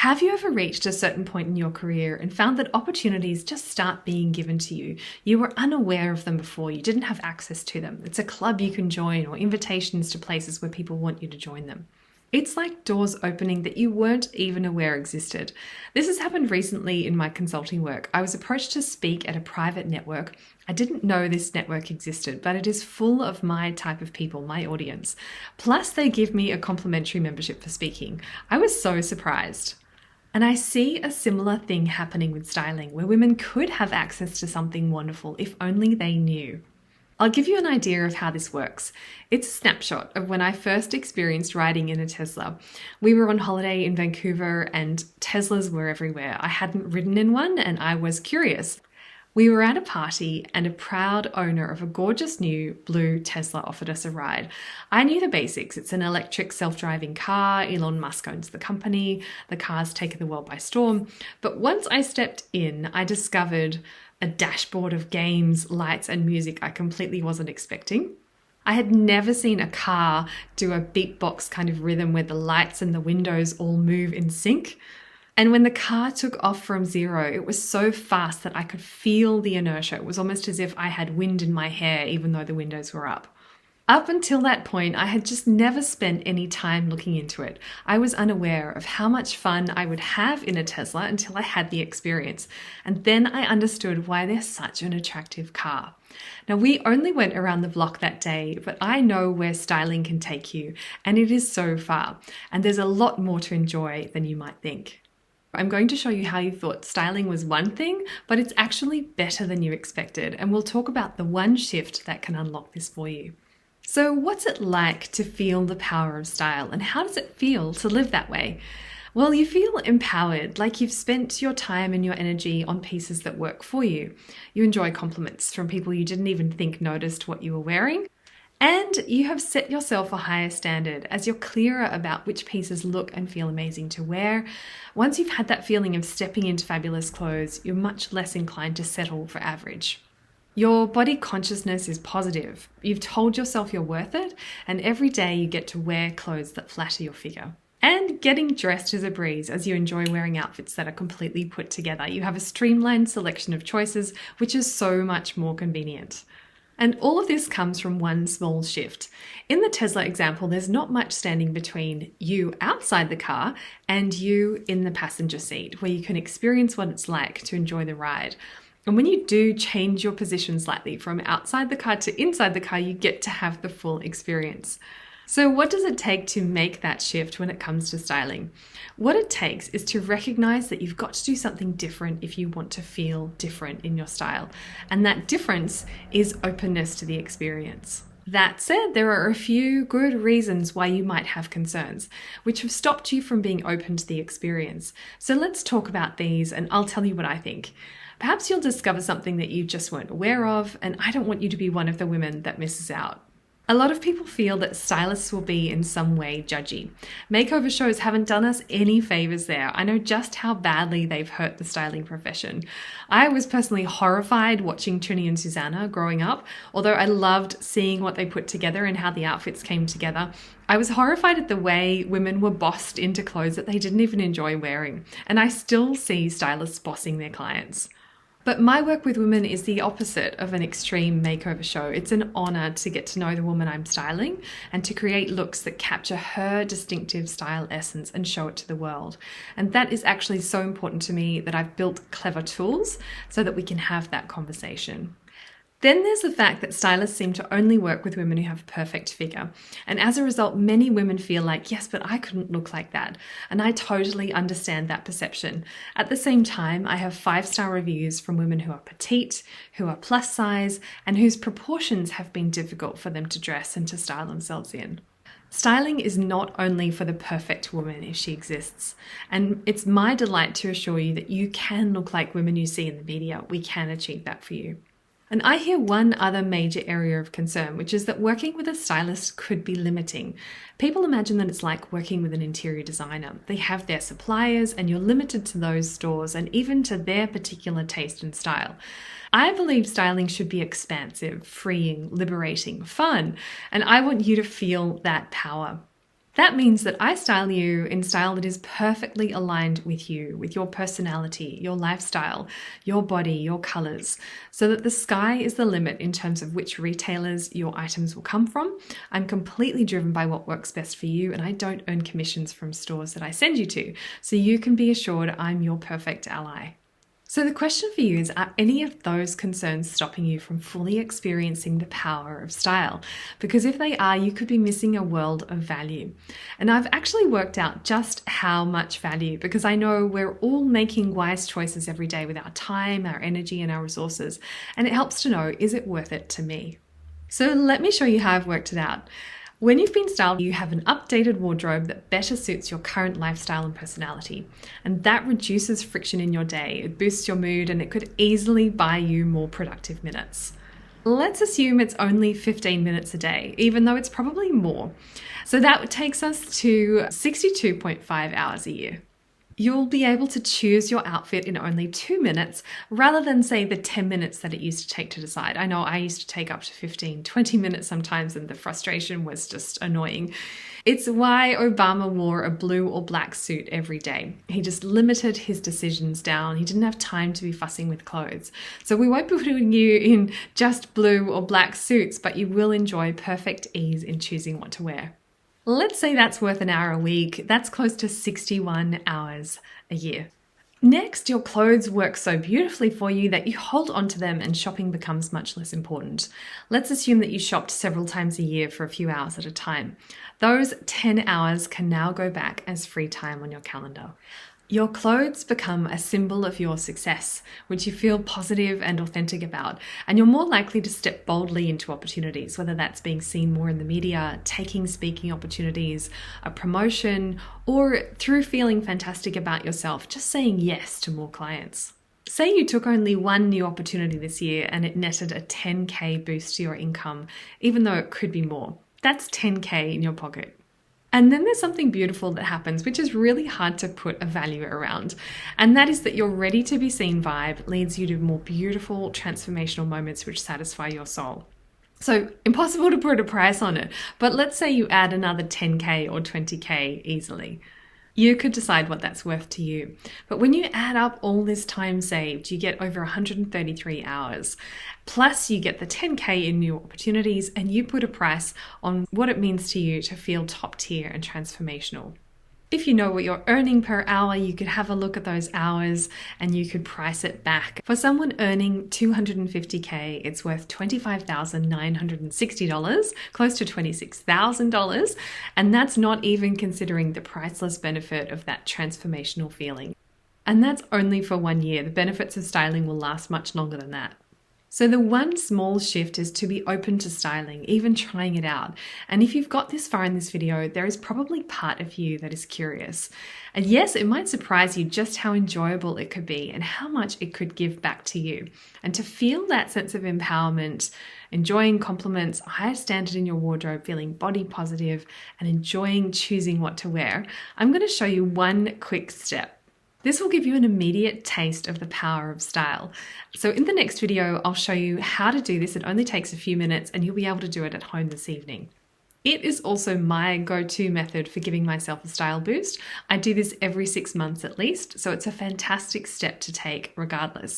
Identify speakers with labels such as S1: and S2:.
S1: Have you ever reached a certain point in your career and found that opportunities just start being given to you? You were unaware of them before, you didn't have access to them. It's a club you can join or invitations to places where people want you to join them. It's like doors opening that you weren't even aware existed. This has happened recently in my consulting work. I was approached to speak at a private network. I didn't know this network existed, but it is full of my type of people, my audience. Plus, they give me a complimentary membership for speaking. I was so surprised. And I see a similar thing happening with styling, where women could have access to something wonderful if only they knew. I'll give you an idea of how this works. It's a snapshot of when I first experienced riding in a Tesla. We were on holiday in Vancouver and Teslas were everywhere. I hadn't ridden in one and I was curious. We were at a party and a proud owner of a gorgeous new blue Tesla offered us a ride. I knew the basics. It's an electric self-driving car. Elon Musk owns the company. The car's taken the world by storm. But once I stepped in, I discovered a dashboard of games, lights, and music I completely wasn't expecting. I had never seen a car do a beatbox kind of rhythm where the lights and the windows all move in sync. And when the car took off from zero, it was so fast that I could feel the inertia. It was almost as if I had wind in my hair, even though the windows were up. Up until that point, I had just never spent any time looking into it. I was unaware of how much fun I would have in a Tesla until I had the experience. And then I understood why they're such an attractive car. Now, we only went around the block that day, but I know where styling can take you, and it is so far. And there's a lot more to enjoy than you might think. I'm going to show you how you thought styling was one thing, but it's actually better than you expected. And we'll talk about the one shift that can unlock this for you. So what's it like to feel the power of style, and how does it feel to live that way? Well, you feel empowered, like you've spent your time and your energy on pieces that work for you. You enjoy compliments from people you didn't even think noticed what you were wearing. And you have set yourself a higher standard as you're clearer about which pieces look and feel amazing to wear. Once you've had that feeling of stepping into fabulous clothes, you're much less inclined to settle for average. Your body consciousness is positive. You've told yourself you're worth it, and every day you get to wear clothes that flatter your figure. And getting dressed is a breeze as you enjoy wearing outfits that are completely put together. You have a streamlined selection of choices, which is so much more convenient. And all of this comes from one small shift. In the Tesla example, there's not much standing between you outside the car and you in the passenger seat, where you can experience what it's like to enjoy the ride. And when you do change your position slightly from outside the car to inside the car, you get to have the full experience. So what does it take to make that shift when it comes to styling? What it takes is to recognize that you've got to do something different if you want to feel different in your style. And that difference is openness to the experience. That said, there are a few good reasons why you might have concerns, which have stopped you from being open to the experience. So let's talk about these and I'll tell you what I think. Perhaps you'll discover something that you just weren't aware of, and I don't want you to be one of the women that misses out. A lot of people feel that stylists will be in some way judgy. Makeover shows haven't done us any favors there. I know just how badly they've hurt the styling profession. I was personally horrified watching Trini and Susanna growing up, although I loved seeing what they put together and how the outfits came together. I was horrified at the way women were bossed into clothes that they didn't even enjoy wearing, and I still see stylists bossing their clients. But my work with women is the opposite of an extreme makeover show. It's an honor to get to know the woman I'm styling and to create looks that capture her distinctive style essence and show it to the world. And that is actually so important to me that I've built clever tools so that we can have that conversation. Then there's the fact that stylists seem to only work with women who have a perfect figure. And as a result, many women feel like, yes, but I couldn't look like that. And I totally understand that perception. At the same time, I have 5-star reviews from women who are petite, who are plus size, and whose proportions have been difficult for them to dress and to style themselves in. Styling is not only for the perfect woman if she exists, and it's my delight to assure you that you can look like women you see in the media. We can achieve that for you. And I hear one other major area of concern, which is that working with a stylist could be limiting. People imagine that it's like working with an interior designer. They have their suppliers and you're limited to those stores and even to their particular taste and style. I believe styling should be expansive, freeing, liberating, fun, and I want you to feel that power. That means that I style you in style that is perfectly aligned with you, with your personality, your lifestyle, your body, your colors, so that the sky is the limit in terms of which retailers your items will come from. I'm completely driven by what works best for you, and I don't earn commissions from stores that I send you to, so you can be assured I'm your perfect ally. So the question for you is, are any of those concerns stopping you from fully experiencing the power of style? Because if they are, you could be missing a world of value. And I've actually worked out just how much value, because I know we're all making wise choices every day with our time, our energy, and our resources. And it helps to know, is it worth it to me? So let me show you how I've worked it out. When you've been styled, you have an updated wardrobe that better suits your current lifestyle and personality. And that reduces friction in your day, it boosts your mood, and it could easily buy you more productive minutes. Let's assume it's only 15 minutes a day, even though it's probably more. So that takes us to 62.5 hours a year. You'll be able to choose your outfit in only 2 minutes rather than, say, the 10 minutes that it used to take to decide. I know I used to take up to 15, 20 minutes sometimes, and the frustration was just annoying. It's why Obama wore a blue or black suit every day. He just limited his decisions down. He didn't have time to be fussing with clothes. So we won't be putting you in just blue or black suits, but you will enjoy perfect ease in choosing what to wear. Let's say that's worth an hour a week. That's close to 61 hours a year. Next, your clothes work so beautifully for you that you hold onto them and shopping becomes much less important. Let's assume that you shopped several times a year for a few hours at a time. Those 10 hours can now go back as free time on your calendar. Your clothes become a symbol of your success, which you feel positive and authentic about, and you're more likely to step boldly into opportunities, whether that's being seen more in the media, taking speaking opportunities, a promotion, or through feeling fantastic about yourself, just saying yes to more clients. Say you took only one new opportunity this year and it netted a 10K boost to your income, even though it could be more. That's 10K in your pocket. And then there's something beautiful that happens, which is really hard to put a value around. And that is that your ready to be seen vibe leads you to more beautiful transformational moments which satisfy your soul. So impossible to put a price on it, but let's say you add another 10K or 20K easily. You could decide what that's worth to you. But when you add up all this time saved, you get over 133 hours. Plus you get the 10K in new opportunities, and you put a price on what it means to you to feel top tier and transformational. If you know what you're earning per hour, you could have a look at those hours and you could price it back. For someone earning 250K, it's worth $25,960, close to $26,000. And that's not even considering the priceless benefit of that transformational feeling. And that's only for 1 year. The benefits of styling will last much longer than that. So the one small shift is to be open to styling, even trying it out. And if you've got this far in this video, there is probably part of you that is curious. And yes, it might surprise you just how enjoyable it could be and how much it could give back to you. And to feel that sense of empowerment, enjoying compliments, a higher standard in your wardrobe, feeling body positive, and enjoying choosing what to wear, I'm going to show you one quick step. This will give you an immediate taste of the power of style. So in the next video, I'll show you how to do this. It only takes a few minutes and you'll be able to do it at home this evening. It is also my go-to method for giving myself a style boost. I do this every 6 months at least, so it's a fantastic step to take regardless.